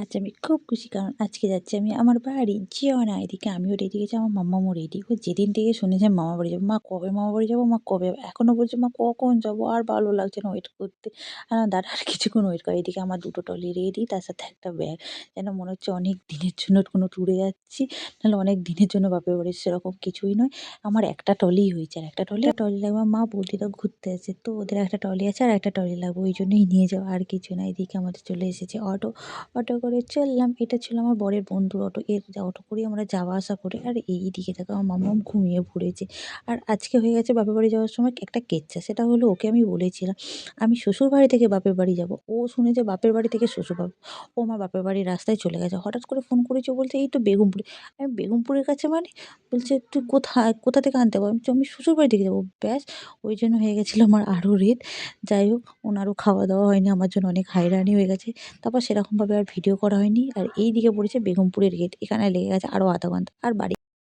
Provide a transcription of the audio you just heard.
আজ আমি খুব খুশি, কারণ আজকে যাচ্ছি আমি আমার বাড়ি। যেও না, এদিকে আমিও রেডি হয়েছি, আমার মাম্মামও রেডি। ও যেদিন থেকে শুনেছে মামার বাড়ি যাবো, মা কবে মামার বাড়ি যাবো, মা কবে? এখনো বলছে, মা কখন যাবো? আর ভালো লাগছে না ওয়েট করতে। দাঁড়া আর কিছুক্ষণ ওয়েট কর। এদিকে আমার ২ টো ট্রলি রেডি, তার সাথে একটা ব্যাগ। যেন মনে হচ্ছে অনেক দিনের জন্য কোনো ট্যুরে যাচ্ছি। নাহলে অনেক দিনের জন্য বাপের বাড়ি, সেরকম কিছুই নয়। আমার একটা ট্রলিই হয়েছে, আর একটা ট্রলি লাগবে। আমার মা বৌদিরা ঘুরতে আছে, তো ওদের একটা ট্রলি আছে আর একটা ট্রলি লাগবে, ওই জন্যই নিয়ে যাওয়া, আর কিছু না। এদিকে আমাদের চলে এসেছে অটো। অটো করে চললাম। এটা ছিল আমার বরের বন্ধুর অটো। অটো করেই আমরা যাওয়া আসা করি। আর এইদিকে দেখো আমার মাম্মাম ঘুমিয়ে পড়েছে। আর আজকে হয়ে গেছে বাপের বাড়ি যাওয়ার সময় একটা কেচ্ছা। সেটা হলো, ওকে আমি বলেছিলাম আমি শ্বশুর বাড়ি থেকে বাপের বাড়ি যাবো। ও শুনেছে বাপের বাড়ি থেকে শ্বশুর বাড়ি। ও আমার বাপের বাড়ির রাস্তায় চলে গেছে। হঠাৎ করে ফোন করেছে, বলছে এই তো বেগমপুরে। আমি বেগমপুরের কাছে মানে? বলছে তুই কোথায়, কোথা থেকে আনতে পারবো? আমি শ্বশুর বাড়ি থেকে যাবো। ব্যাস, ওই জন্য হয়ে গেছিলো আমার আরও রেট। যাই হোক, ওনারও খাওয়া দাওয়া হয়নি, আমার জন্য অনেক হয়রানি হয়ে গেছে। তারপর সেরকমভাবে আর ভিডিও করা হয়নি। আর এইদিকে পড়েছে বেগমপুরের গেট। এখানে লেগে গেছে আরও আধা ঘন্টা। আর বাড়ি